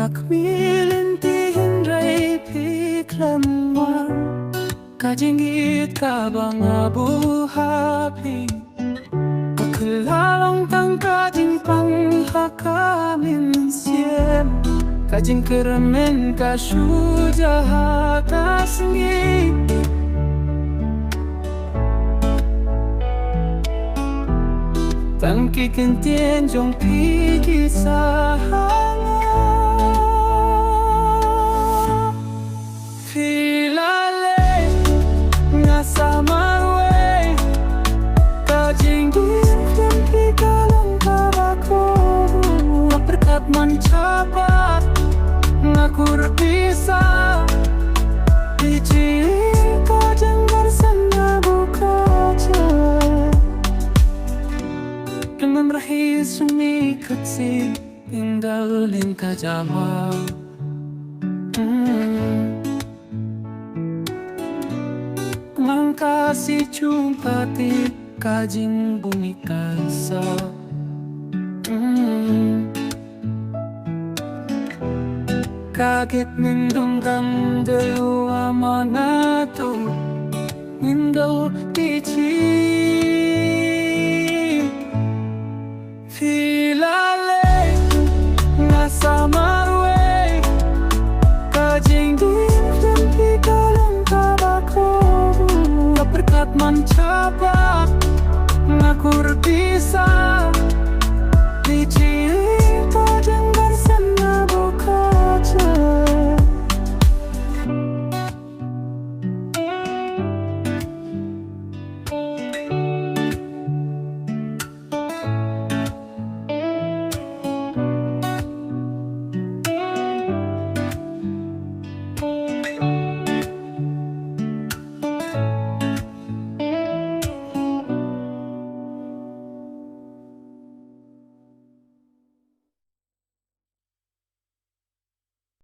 Ngakmilintihin ray piklanwan Kajingit ka ba nga buhapi Kakilalang tangkajing panghakamin siem Kajing keramen ka syujaha kasngi Tangki kentien jong pigi sahanga Filale nga samarwe Kajing diklam pikalang kabako Berkat mencapat ngakur bisa Biji kajang bersama bukaca Dengan rahis sumi kecil Tinggalin kajama Mangkasi jumpa di kajing bumi kasa Kaget mendungkam dewa manatu Indo dici Filale